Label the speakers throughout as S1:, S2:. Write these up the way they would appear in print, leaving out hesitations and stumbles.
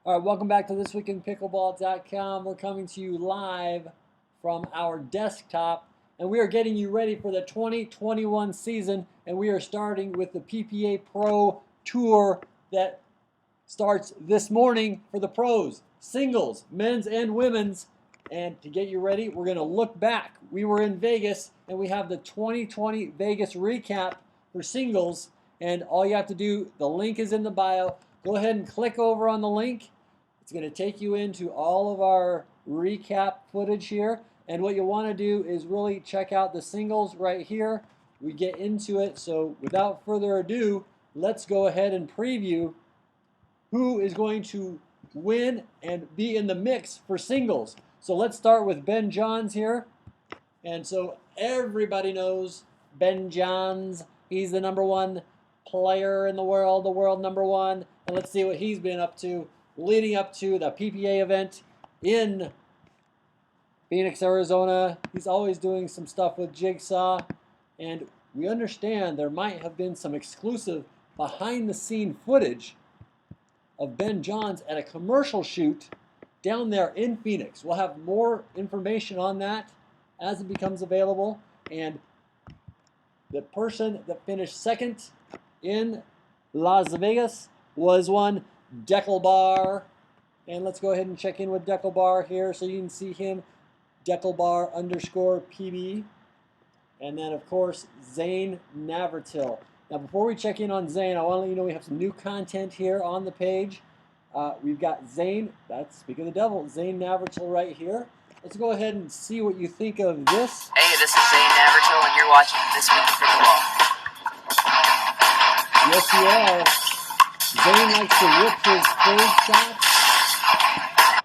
S1: All right, welcome back to thisweekinpickleball.com. We're coming to you live from our desktop, and we are getting you ready for the 2021 season, and we are starting with the PPA Pro Tour that starts this morning for the pros, singles, men's and women's. And to get you ready, we're going to look back. We were in Vegas, and we have the 2020 Vegas recap for singles, and all you have to do, the link is in the bio. Go ahead and click over on the link. It's going to take you into all of our recap footage here. And what you'll want to do is really check out the singles right here. We get into it. So without further ado, let's go ahead and preview who is going to win and be in the mix for singles. So let's start with Ben Johns here. And so everybody knows Ben Johns. He's the #1 player in the world #1. And let's see what he's been up to leading up to the PPA event in Phoenix, Arizona. He's always doing some stuff with Jigsaw, and we understand there might have been some exclusive behind-the-scene footage of Ben Johns at a commercial shoot down there in Phoenix. We'll have more information on that as it becomes available, and the person that finished second in Las Vegas was one Deckelbar, and let's go ahead and check in with Deckelbar here so you can see him, Deckelbar_PB, and then of course Zane Navratil. Now before we check in on Zane, I want to let you know we have some new content here on the page. We've got Zane, that's speaking of the devil, Zane Navratil right here. Let's go ahead and see what you think of this.
S2: Hey, this is Zane Navratil, and you're watching This Week in Pickleball.
S1: Yes, you are. Zane likes to whip his third shot,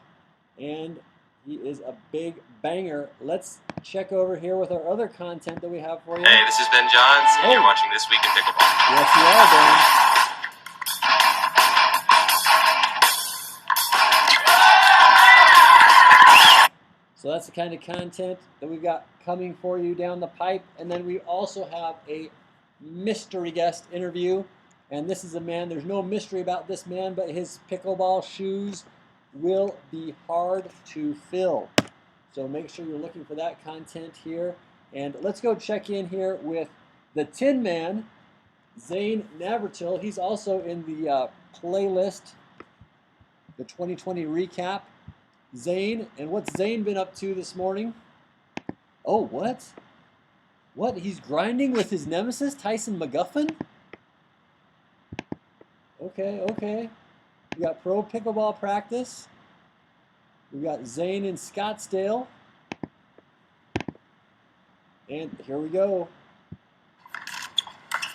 S1: and he is a big banger. Let's check over here with our other content that we have for you.
S3: Hey, this is Ben Johns, and you're watching This Week in Pickleball.
S1: Yes, you are, Ben. So that's the kind of content that we've got coming for you down the pipe. And then we also have a mystery guest interview. And this is a man, there's no mystery about this man, but his pickleball shoes will be hard to fill. So make sure you're looking for that content here. And let's go check in here with the Tin Man, Zane Navratil. He's also in the playlist, the 2020 recap. Zane, and what's Zane been up to this morning? Oh, what? What? He's grinding with his nemesis, Tyson McGuffin? Okay. We got pro pickleball practice. We got Zane in Scottsdale. And here we go.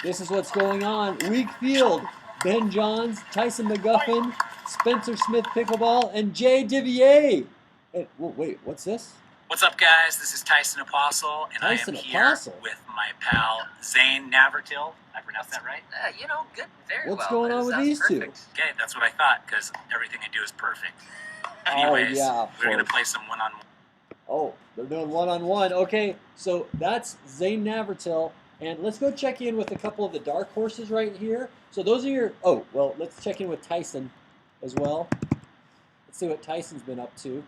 S1: This is what's going on. Weak field. Ben Johns, Tyson McGuffin, Spencer Smith Pickleball, and Jay Divier. And, wait, what's this?
S4: What's up, guys? This is Tyson Apostle, and
S1: Tyson
S4: I am here
S1: Apostle.
S4: with my pal Zane Navratil. I pronounced that right?
S2: Good, very well.
S1: What's going on with these
S2: perfect.
S1: two?
S4: Okay, that's what I thought, because everything I do is perfect. Anyways,
S1: yeah,
S4: we're going to play some one-on-one.
S1: Oh, they're doing one-on-one. Okay, so that's Zane Navratil. And let's go check in with a couple of the dark horses right here. So those are your... Oh, well, let's check in with Tyson as well. Let's see what Tyson's been up to.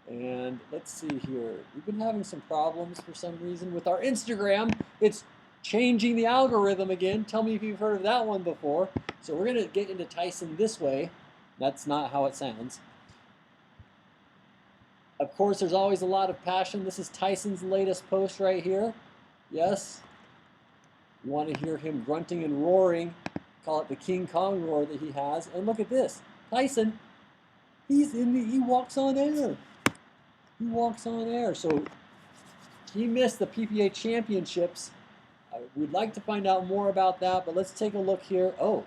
S1: And let's see here. We've been having some problems for some reason with our Instagram. It's changing the algorithm again. Tell me if you've heard of that one before. So we're going to get into Tyson this way. That's not how it sounds. Of course, there's always a lot of passion. This is Tyson's latest post right here. Yes. You want to hear him grunting and roaring. Call it the King Kong roar that he has. And look at this. Tyson, he walks on air. He walks on air. So he missed the PPA championships. We'd like to find out more about that, but let's take a look here. Oh,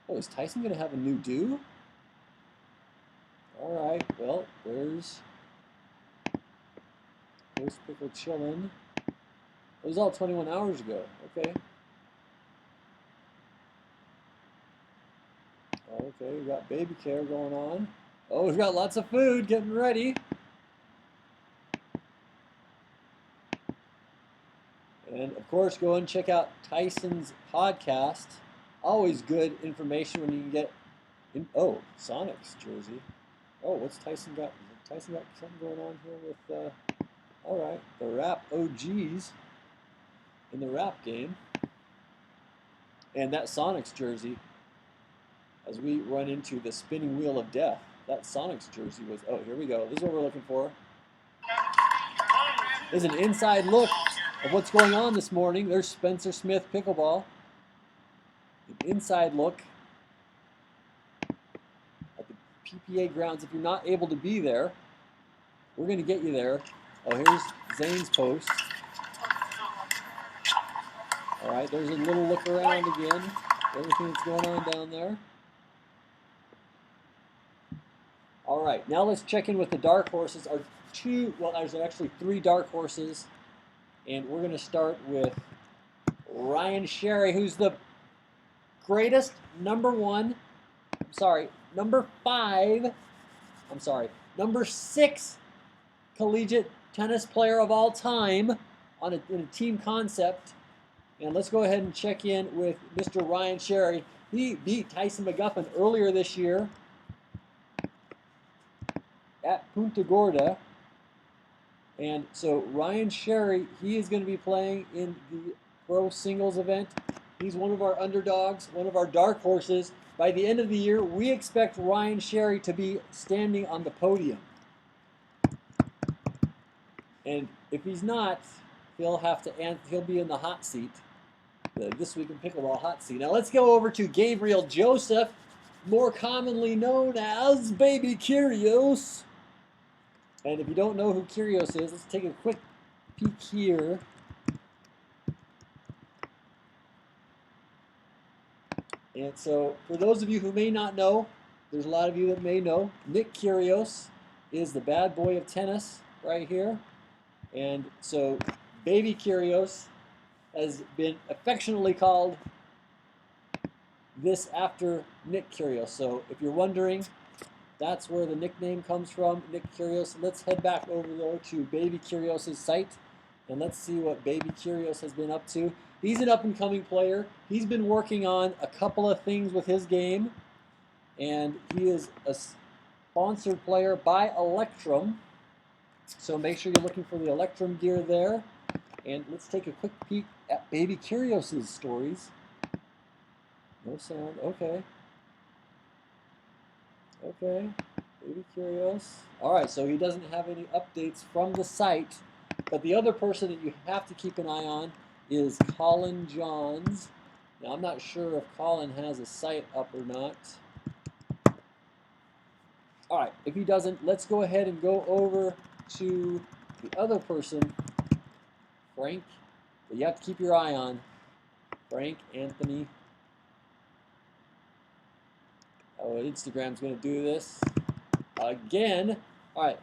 S1: is Tyson going to have a new do? All right, well, there's Pickle chillin'. It was all 21 hours ago. Okay. Okay, we got baby care going on. Oh, we've got lots of food getting ready. And of course, go and check out Tyson's podcast. Always good information when you can get Sonic's jersey. Oh, what's Tyson got? Tyson got something going on here with, all right, the Rap OGs in the Rap game. And that Sonics jersey, as we run into the spinning wheel of death, that Sonics jersey was, oh, here we go. This is what we're looking for. There's an inside look of what's going on this morning. There's Spencer Smith Pickleball. An inside look at the PPA grounds. If you're not able to be there, we're going to get you there. Oh, here's Zane's post. All right, there's a little look around again. Everything that's going on down there. All right, now let's check in with the dark horses. There's actually 3 dark horses. And we're going to start with Ryan Sherry, who's the greatest number 6 collegiate tennis player of all time in a team concept. And let's go ahead and check in with Mr. Ryan Sherry. He beat Tyson McGuffin earlier this year at Punta Gorda. And so Ryan Sherry, he is going to be playing in the pro singles event. He's one of our underdogs, one of our dark horses. By the end of the year, we expect Ryan Sherry to be standing on the podium. And if he's not, he'll be in the hot seat, the This Week in Pickleball hot seat. Now let's go over to Gabriel Joseph, more commonly known as Baby Curios. And if you don't know who Curios is, let's take a quick peek here. And so, for those of you who may not know, there's a lot of you that may know, Nick Curios is the bad boy of tennis right here. And so, Baby Curios has been affectionately called this after Nick Curios. So, if you're wondering, that's where the nickname comes from, Nick Curios. Let's head back over though to Baby Curios' site and let's see what Baby Curios has been up to. He's an up-and-coming player. He's been working on a couple of things with his game, and he is a sponsored player by Electrum. So make sure you're looking for the Electrum gear there. And let's take a quick peek at Baby Curios' stories. No sound. Okay. Okay, Baby Curios. All right, so he doesn't have any updates from the site, but the other person that you have to keep an eye on is Colin Johns. Now, I'm not sure if Colin has a site up or not. All right, if he doesn't, let's go ahead and go over to the other person, Frank, that you have to keep your eye on. Frank Anthony. Oh, Instagram's going to do this again. All right.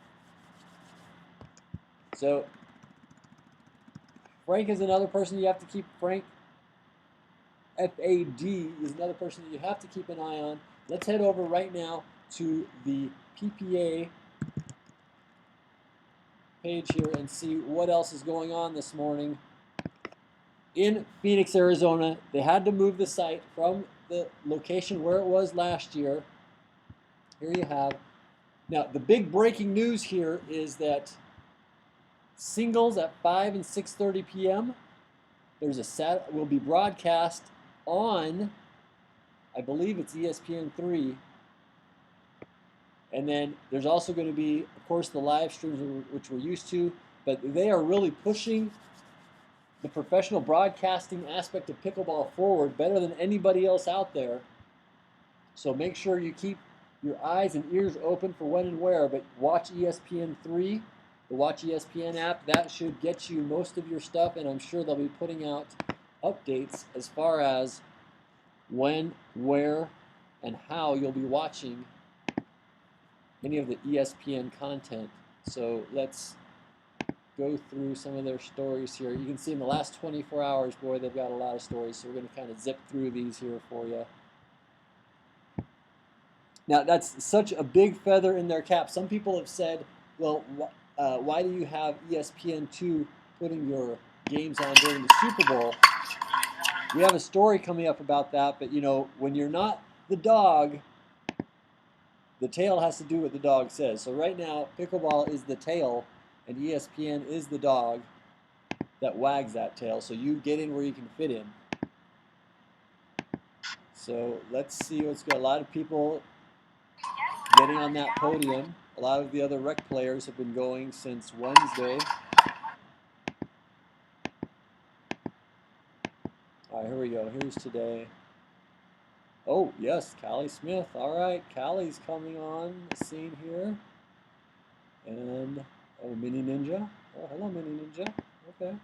S1: So, Frank is another person you have to keep. Frank, F-A-D, is another person that you have to keep an eye on. Let's head over right now to the PPA page here and see what else is going on this morning. In Phoenix, Arizona, they had to move the site from the location where it was last year. Here you have. Now, the big breaking news here is that singles at 5 and 6:30 p.m. will be broadcast on, I believe it's ESPN 3. And then there's also going to be, of course, the live streams which we're used to, but they are really pushing the professional broadcasting aspect of pickleball forward better than anybody else out there. So make sure you keep your eyes and ears open for when and where, but watch ESPN 3, the Watch ESPN app. That should get you most of your stuff, and I'm sure they'll be putting out updates as far as when, where, and how you'll be watching any of the ESPN content. So let's go through some of their stories here. You can see in the last 24 hours, boy, they've got a lot of stories, so we're going to kind of zip through these here for you. Now, that's such a big feather in their cap. Some people have said, well, why do you have ESPN2 putting your games on during the Super Bowl? We have a story coming up about that, but, you know, when you're not the dog the tail has to do what the dog says. So right now, pickleball is the tail, and ESPN is the dog that wags that tail. So you get in where you can fit in. So let's see what's got. A lot of people getting on that podium. A lot of the other rec players have been going since Wednesday. All right, here we go. Here's today. Oh, yes, Callie Smith. All right, Callie's coming on the scene here. And, oh, Mini Ninja. Oh, hello, Mini Ninja. Okay.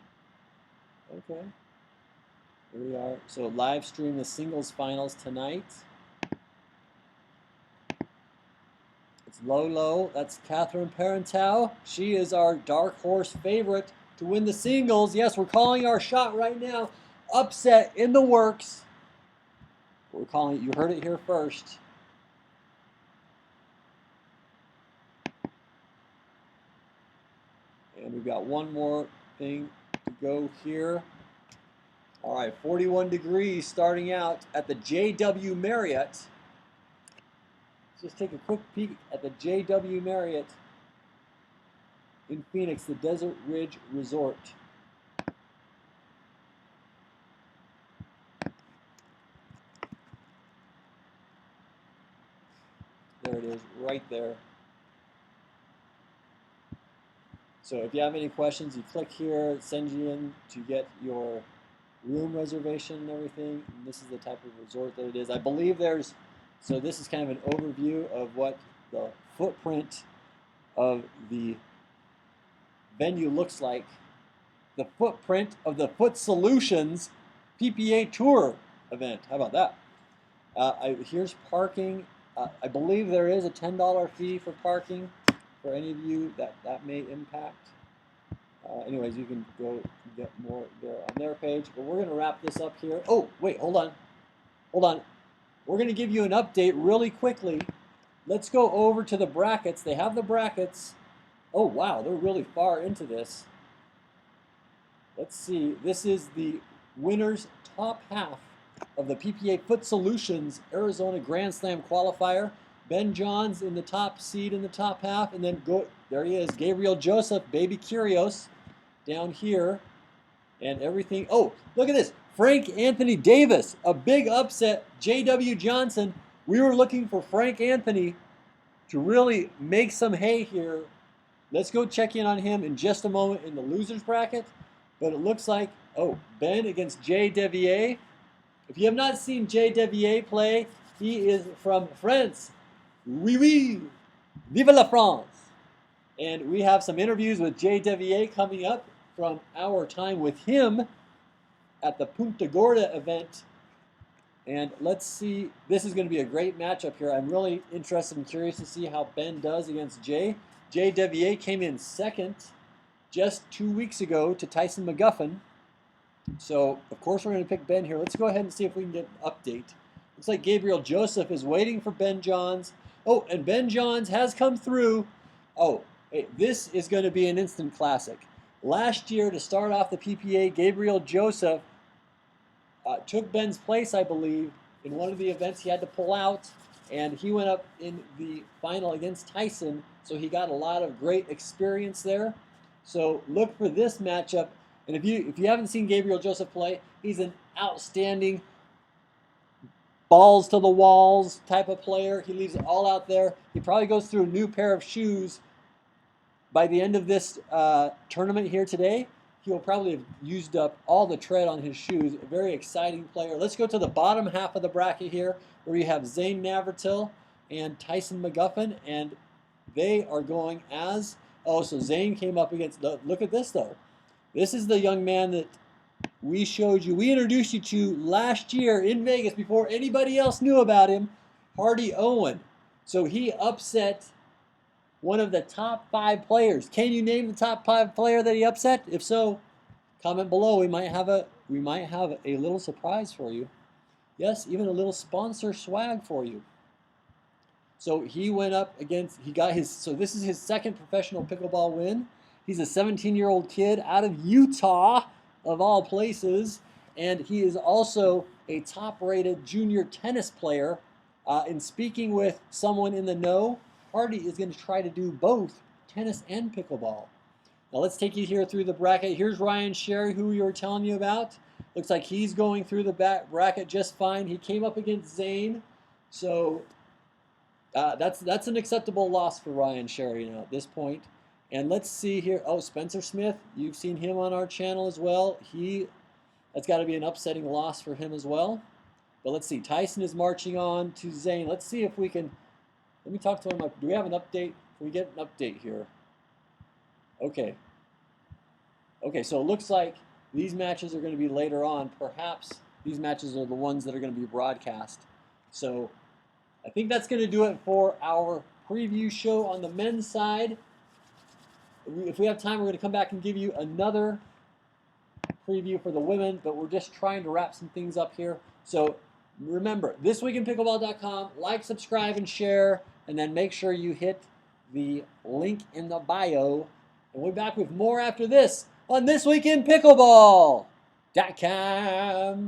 S1: Okay. Here we are. So live stream the singles finals tonight. It's Lolo. That's Catherine Parenteau. She is our dark horse favorite to win the singles. Yes, we're calling our shot right now. Upset in the works. We're calling it. You heard it here first. And we've got one more thing to go here. All right, 41 degrees starting out at the JW Marriott. Let's just take a quick peek at the JW Marriott in Phoenix, the Desert Ridge Resort. There it is, right there. So if you have any questions, you click here, it sends you in to get your room reservation and everything. And this is the type of resort that it is. I believe there's, so this is kind of an overview of what the footprint of the venue looks like. The footprint of the FootSolutions PPA Tour event. How about that? Here's parking. I believe there is a $10 fee for parking for any of you that may impact. Anyways, you can go get more there on their page. But we're going to wrap this up here. Oh, wait, hold on. Hold on. We're going to give you an update really quickly. Let's go over to the brackets. They have the brackets. Oh, wow, they're really far into this. Let's see. This is the winner's top half of the PPA FootSolutions Arizona Grand Slam Qualifier. Ben Johns in the top seed in the top half, and then there he is, Gabriel Joseph, baby Curios, down here, and everything. Oh, look at this, Frank Anthony Davis, a big upset, J.W. Johnson. We were looking for Frank Anthony to really make some hay here. Let's go check in on him in just a moment in the losers bracket, but it looks like, oh, Ben against Jay Devier. If you have not seen Jay Devier play, he is from France. Oui, oui. Vive la France. And we have some interviews with Jay Devier coming up from our time with him at the Punta Gorda event. And let's see, this is going to be a great matchup here. I'm really interested and curious to see how Ben does against Jay. Jay Devier came in second just 2 weeks ago to Tyson McGuffin. So, of course, we're going to pick Ben here. Let's go ahead and see if we can get an update. Looks like Gabriel Joseph is waiting for Ben Johns. Oh, and Ben Johns has come through. Oh, hey, this is going to be an instant classic. Last year, to start off the PPA, Gabriel Joseph took Ben's place, I believe, in one of the events he had to pull out, and he went up in the final against Tyson, so he got a lot of great experience there. So look for this matchup. And if you haven't seen Gabriel Joseph play, he's an outstanding balls to the walls type of player. He leaves it all out there. He probably goes through a new pair of shoes by the end of this tournament here today. He'll probably have used up all the tread on his shoes. A very exciting player. Let's go to the bottom half of the bracket here, where you have Zane Navratil and Tyson McGuffin, and they are going as, oh, so Zane came up against, look at this though. This is the young man that we introduced you to last year in Vegas before anybody else knew about him, Hardy Owen. So he upset one of the top 5 players. Can you name the top 5 player that he upset? If so, comment below. We might have a little surprise for you. Yes, even a little sponsor swag for you. So he went up against, so this is his second professional pickleball win. He's a 17-year-old kid out of Utah, of all places, and he is also a top-rated junior tennis player In speaking with someone in the know, Hardy is going to try to do both tennis and pickleball. Now let's take you here through the bracket. Here's Ryan Sherry, who we were telling you about. Looks like he's going through the bracket just fine. He came up against Zane, so that's an acceptable loss for Ryan Sherry now at this point. And let's see here. Oh, Spencer Smith, you've seen him on our channel as well. That's got to be an upsetting loss for him as well. But let's see. Tyson is marching on to Zane. Let's see if we can. Let me talk to him. Do we have an update? Can we get an update here? Okay. Okay, so it looks like these matches are going to be later on. Perhaps these matches are the ones that are going to be broadcast. So I think that's going to do it for our preview show on the men's side. If we have time, we're going to come back and give you another preview for the women, but we're just trying to wrap some things up here. So remember, thisweekinpickleball.com, like, subscribe, and share, and then make sure you hit the link in the bio. And we'll be back with more after this on This Week in Pickleball.com.